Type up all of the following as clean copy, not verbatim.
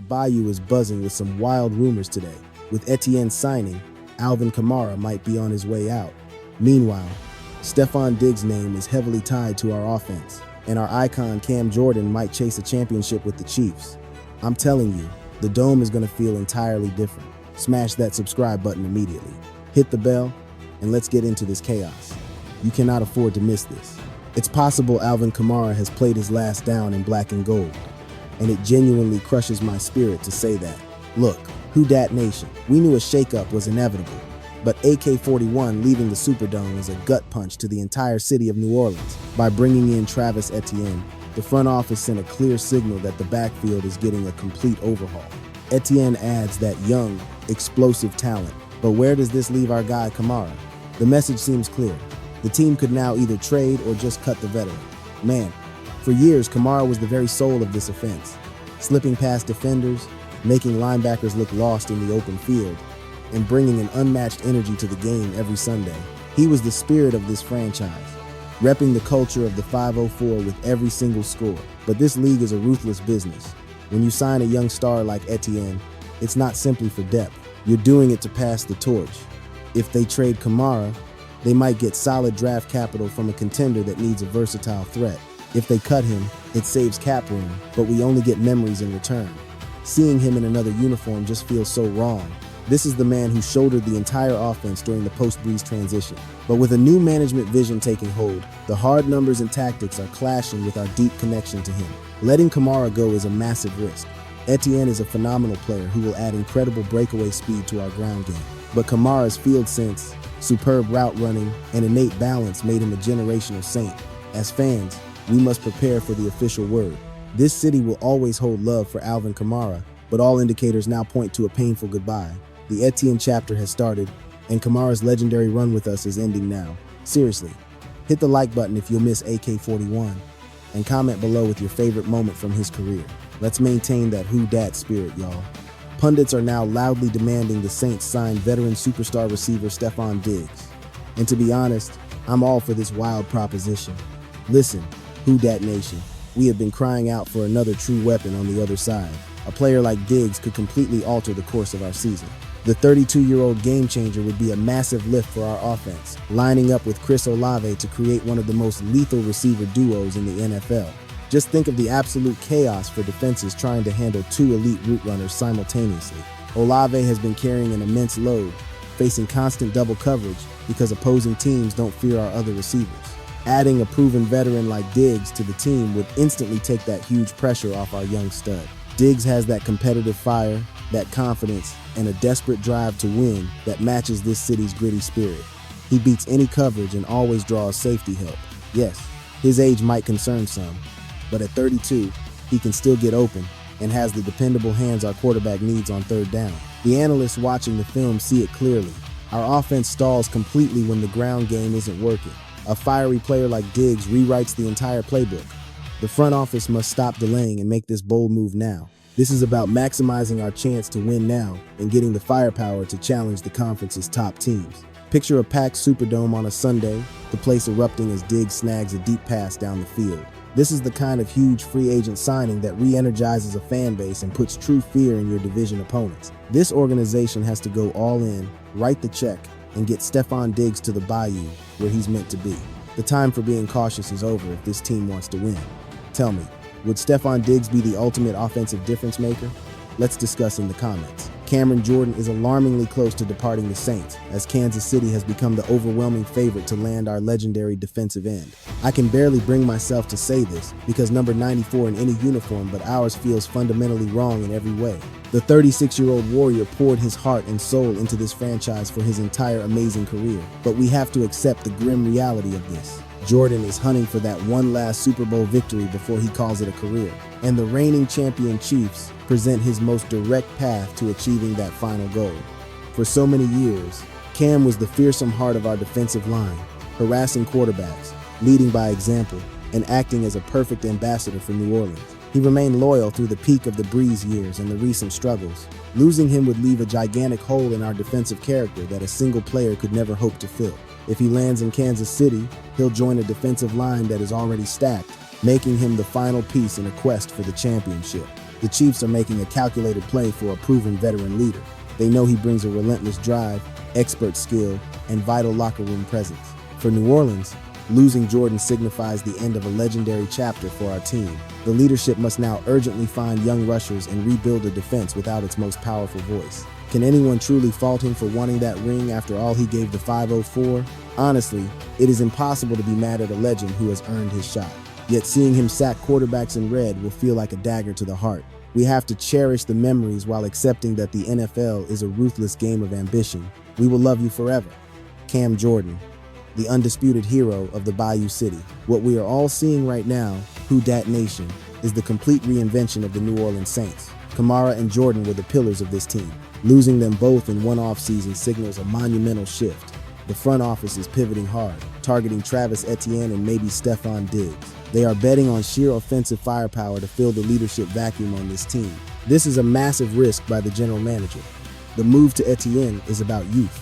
The Bayou is buzzing with some wild rumors today. With Etienne signing, Alvin Kamara might be on his way out. Meanwhile, Stefon Diggs' name is heavily tied to our offense, and our icon Cam Jordan might chase a championship with the Chiefs. I'm telling you, the Dome is going to feel entirely different. Smash that subscribe button immediately. Hit the bell, and let's get into this chaos. You cannot afford to miss this. It's possible Alvin Kamara has played his last down in black and gold, and it genuinely crushes my spirit to say that. Look, Who Dat Nation, we knew a shakeup was inevitable, but AK-41 leaving the Superdome is a gut punch to the entire city of New Orleans. By bringing in Travis Etienne, the front office sent a clear signal that the backfield is getting a complete overhaul. Etienne adds that young, explosive talent, but where does this leave our guy Kamara? The message seems clear. The team could now either trade or just cut the veteran. Man, for years Kamara was the very soul of this offense, slipping past defenders, making linebackers look lost in the open field, and bringing an unmatched energy to the game every Sunday. He was the spirit of this franchise, repping the culture of the 504 with every single score. But this league is a ruthless business. When you sign a young star like Etienne, it's not simply for depth. You're doing it to pass the torch. If they trade Kamara, they might get solid draft capital from a contender that needs a versatile threat. If they cut him, it saves cap room, but we only get memories in return. Seeing him in another uniform just feels so wrong. This is the man who shouldered the entire offense during the post-Breeze transition. But with a new management vision taking hold, the hard numbers and tactics are clashing with our deep connection to him. Letting Kamara go is a massive risk. Etienne is a phenomenal player who will add incredible breakaway speed to our ground game. But Kamara's field sense, superb route running, and innate balance made him a generational saint. As fans, we must prepare for the official word. This city will always hold love for Alvin Kamara, but all indicators now point to a painful goodbye. The Etienne chapter has started, and Kamara's legendary run with us is ending now. Seriously, hit the like button if you'll miss AK-41, and comment below with your favorite moment from his career. Let's maintain that Who Dat spirit, y'all. Pundits are now loudly demanding the Saints sign veteran superstar receiver Stefon Diggs. And to be honest, I'm all for this wild proposition. Listen, Who Dat Nation, we have been crying out for another true weapon on the other side. A player like Diggs could completely alter the course of our season. The 32-year-old game changer would be a massive lift for our offense, lining up with Chris Olave to create one of the most lethal receiver duos in the NFL. Just think of the absolute chaos for defenses trying to handle two elite route runners simultaneously. Olave has been carrying an immense load, facing constant double coverage because opposing teams don't fear our other receivers. Adding a proven veteran like Diggs to the team would instantly take that huge pressure off our young stud. Diggs has that competitive fire, that confidence, and a desperate drive to win that matches this city's gritty spirit. He beats any coverage and always draws safety help. Yes, his age might concern some, but at 32, he can still get open and has the dependable hands our quarterback needs on third down. The analysts watching the film see it clearly. Our offense stalls completely when the ground game isn't working. A fiery player like Diggs rewrites the entire playbook. The front office must stop delaying and make this bold move now. This is about maximizing our chance to win now and getting the firepower to challenge the conference's top teams. Picture a packed Superdome on a Sunday, the place erupting as Diggs snags a deep pass down the field. This is the kind of huge free agent signing that re-energizes a fan base and puts true fear in your division opponents. This organization has to go all in, write the check, and get Stefon Diggs to the Bayou where he's meant to be. The time for being cautious is over if this team wants to win. Tell me, would Stefon Diggs be the ultimate offensive difference maker? Let's discuss in the comments. Cameron Jordan is alarmingly close to departing the Saints, as Kansas City has become the overwhelming favorite to land our legendary defensive end. I can barely bring myself to say this because number 94 in any uniform but ours feels fundamentally wrong in every way. The 36-year-old warrior poured his heart and soul into this franchise for his entire amazing career, but we have to accept the grim reality of this. Jordan is hunting for that one last Super Bowl victory before he calls it a career, and the reigning champion Chiefs present his most direct path to achieving that final goal. For so many years, Cam was the fearsome heart of our defensive line, harassing quarterbacks, leading by example, and acting as a perfect ambassador for New Orleans. He remained loyal through the peak of the Breeze years and the recent struggles. Losing him would leave a gigantic hole in our defensive character that a single player could never hope to fill. If he lands in Kansas City, he'll join a defensive line that is already stacked, making him the final piece in a quest for the championship. The Chiefs are making a calculated play for a proven veteran leader. They know he brings a relentless drive, expert skill, and vital locker room presence. For New Orleans, losing Jordan signifies the end of a legendary chapter for our team. The leadership must now urgently find young rushers and rebuild a defense without its most powerful voice. Can anyone truly fault him for wanting that ring after all he gave the 504? Honestly, it is impossible to be mad at a legend who has earned his shot. Yet seeing him sack quarterbacks in red will feel like a dagger to the heart. We have to cherish the memories while accepting that the NFL is a ruthless game of ambition. We will love you forever. Cam Jordan, the undisputed hero of the Bayou City. What we are all seeing right now, Who Dat Nation, is the complete reinvention of the New Orleans Saints. Kamara and Jordan were the pillars of this team. Losing them both in one offseason signals a monumental shift. The front office is pivoting hard, targeting Travis Etienne and maybe Stefon Diggs. They are betting on sheer offensive firepower to fill the leadership vacuum on this team. This is a massive risk by the general manager. The move to Etienne is about youth,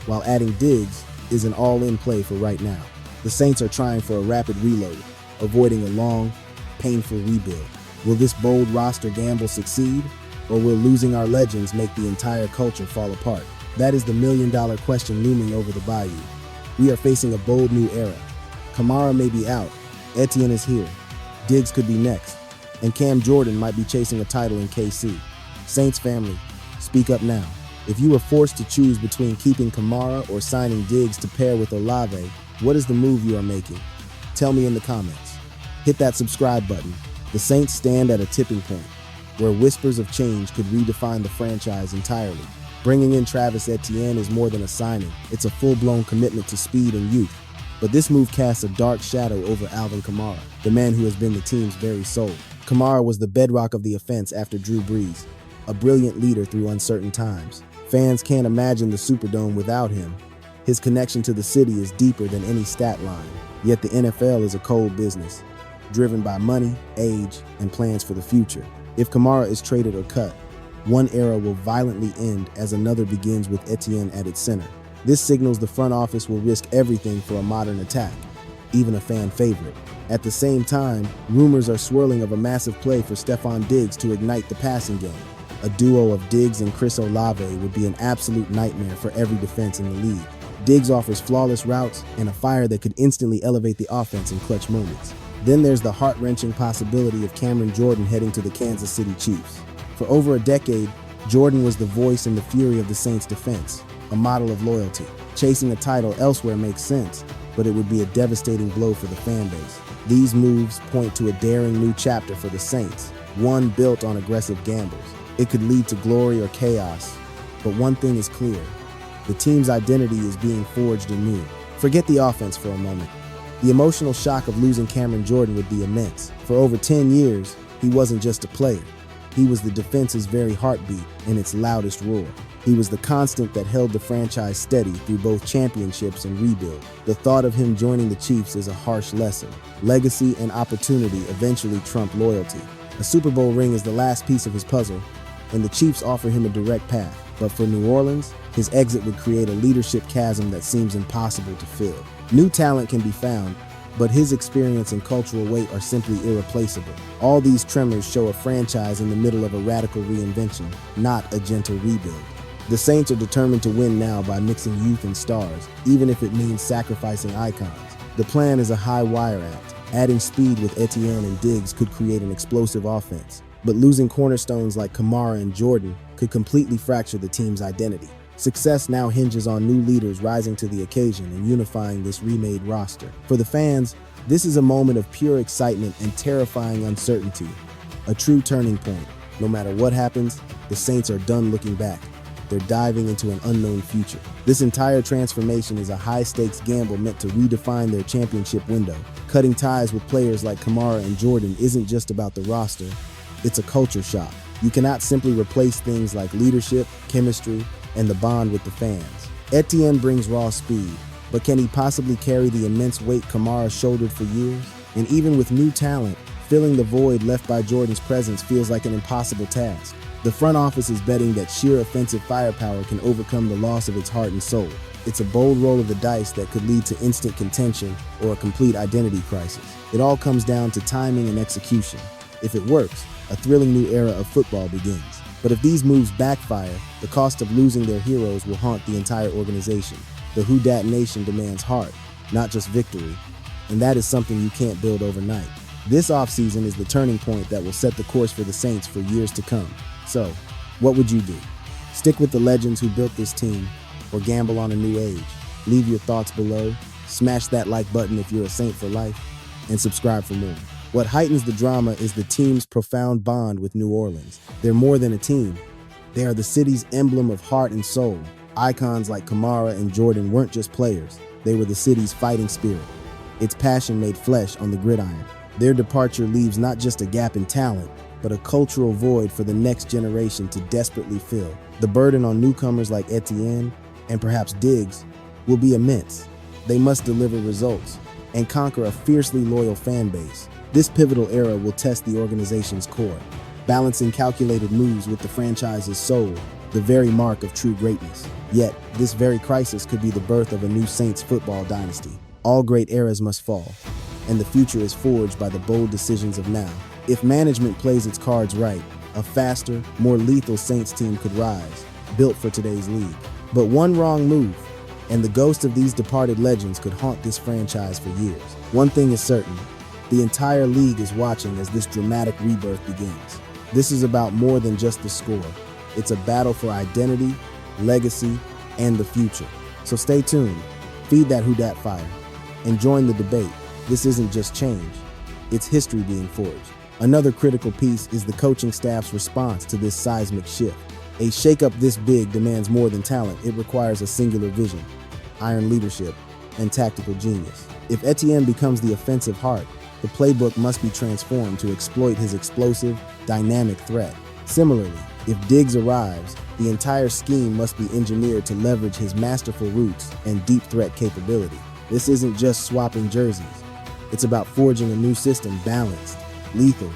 while adding Diggs is an all-in play for right now. The Saints are trying for a rapid reload, avoiding a long, painful rebuild. Will this bold roster gamble succeed, or will losing our legends make the entire culture fall apart? That is the million-dollar question looming over the Bayou. We are facing a bold new era. Kamara may be out, Etienne is here, Diggs could be next, and Cam Jordan might be chasing a title in KC. Saints family, speak up now. If you were forced to choose between keeping Kamara or signing Diggs to pair with Olave, what is the move you are making? Tell me in the comments. Hit that subscribe button. The Saints stand at a tipping point, where whispers of change could redefine the franchise entirely. Bringing in Travis Etienne is more than a signing. It's a full-blown commitment to speed and youth. But this move casts a dark shadow over Alvin Kamara, the man who has been the team's very soul. Kamara was the bedrock of the offense after Drew Brees, a brilliant leader through uncertain times. Fans can't imagine the Superdome without him. His connection to the city is deeper than any stat line. Yet the NFL is a cold business, driven by money, age, and plans for the future. If Kamara is traded or cut, one era will violently end as another begins with Etienne at its center. This signals the front office will risk everything for a modern attack, even a fan favorite. At the same time, rumors are swirling of a massive play for Stefon Diggs to ignite the passing game. A duo of Diggs and Chris Olave would be an absolute nightmare for every defense in the league. Diggs offers flawless routes and a fire that could instantly elevate the offense in clutch moments. Then there's the heart-wrenching possibility of Cameron Jordan heading to the Kansas City Chiefs. For over a decade, Jordan was the voice and the fury of the Saints' defense, a model of loyalty. Chasing a title elsewhere makes sense, but it would be a devastating blow for the fan base. These moves point to a daring new chapter for the Saints, one built on aggressive gambles. It could lead to glory or chaos, but one thing is clear. The team's identity is being forged anew. Forget the offense for a moment. The emotional shock of losing Cameron Jordan would be immense. For over 10 years, he wasn't just a player. He was the defense's very heartbeat and its loudest roar. He was the constant that held the franchise steady through both championships and rebuild. The thought of him joining the Chiefs is a harsh lesson. Legacy and opportunity eventually trump loyalty. A Super Bowl ring is the last piece of his puzzle, and the Chiefs offer him a direct path. But for New Orleans, his exit would create a leadership chasm that seems impossible to fill. New talent can be found, but his experience and cultural weight are simply irreplaceable. All these tremors show a franchise in the middle of a radical reinvention, not a gentle rebuild. The Saints are determined to win now by mixing youth and stars, even if it means sacrificing icons. The plan is a high-wire act. Adding speed with Etienne and Diggs could create an explosive offense, but losing cornerstones like Kamara and Jordan could completely fracture the team's identity. Success now hinges on new leaders rising to the occasion and unifying this remade roster. For the fans, this is a moment of pure excitement and terrifying uncertainty, a true turning point. No matter what happens, the Saints are done looking back. They're diving into an unknown future. This entire transformation is a high-stakes gamble meant to redefine their championship window. Cutting ties with players like Kamara and Jordan isn't just about the roster, it's a culture shock. You cannot simply replace things like leadership, chemistry, and the bond with the fans. Etienne brings raw speed, but can he possibly carry the immense weight Kamara shouldered for years? And even with new talent, filling the void left by Jordan's presence feels like an impossible task. The front office is betting that sheer offensive firepower can overcome the loss of its heart and soul. It's a bold roll of the dice that could lead to instant contention or a complete identity crisis. It all comes down to timing and execution. If it works, A thrilling new era of football begins. But if these moves backfire, the cost of losing their heroes will haunt the entire organization. The Who Dat Nation demands heart, not just victory. And that is something you can't build overnight. This offseason is the turning point that will set the course for the Saints for years to come. So, what would you do? Stick with the legends who built this team, or gamble on a new age? Leave your thoughts below, smash that like button if you're a Saint for life, and subscribe for more. What heightens the drama is the team's profound bond with New Orleans. They're more than a team. They are the city's emblem of heart and soul. Icons like Kamara and Jordan weren't just players. They were the city's fighting spirit. Its passion made flesh on the gridiron. Their departure leaves not just a gap in talent, but a cultural void for the next generation to desperately fill. The burden on newcomers like Etienne and perhaps Diggs will be immense. They must deliver results and conquer a fiercely loyal fan base. This pivotal era will test the organization's core, balancing calculated moves with the franchise's soul, the very mark of true greatness. Yet, this very crisis could be the birth of a new Saints football dynasty. All great eras must fall, and the future is forged by the bold decisions of now. If management plays its cards right, a faster, more lethal Saints team could rise, built for today's league. But one wrong move, and the ghost of these departed legends could haunt this franchise for years. One thing is certain, the entire league is watching as this dramatic rebirth begins. This is about more than just the score. It's a battle for identity, legacy, and the future. So stay tuned, feed that Who Dat fire, and join the debate. This isn't just change, it's history being forged. Another critical piece is the coaching staff's response to this seismic shift. A shakeup this big demands more than talent. It requires a singular vision, iron leadership, and tactical genius. If Etienne becomes the offensive heart, the playbook must be transformed to exploit his explosive, dynamic threat. Similarly, if Diggs arrives, the entire scheme must be engineered to leverage his masterful roots and deep threat capability. This isn't just swapping jerseys. It's about forging a new system balanced, lethal,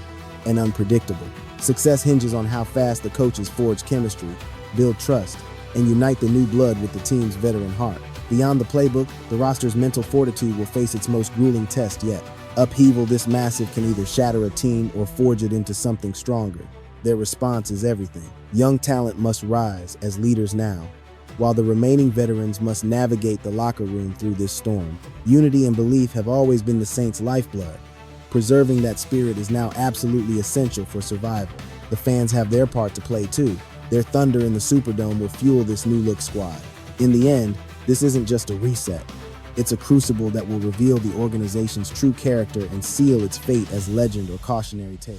and unpredictable. Success hinges on how fast the coaches forge chemistry, build trust, and unite the new blood with the team's veteran heart. Beyond the playbook, the roster's mental fortitude will face its most grueling test yet. Upheaval this massive can either shatter a team or forge it into something stronger. Their response is everything. Young talent must rise as leaders now, while the remaining veterans must navigate the locker room through this storm. Unity and belief have always been the Saints' lifeblood. Preserving that spirit is now absolutely essential for survival. The fans have their part to play too. Their thunder in the Superdome will fuel this new-look squad. In the end, this isn't just a reset. It's a crucible that will reveal the organization's true character and seal its fate as legend or cautionary tale.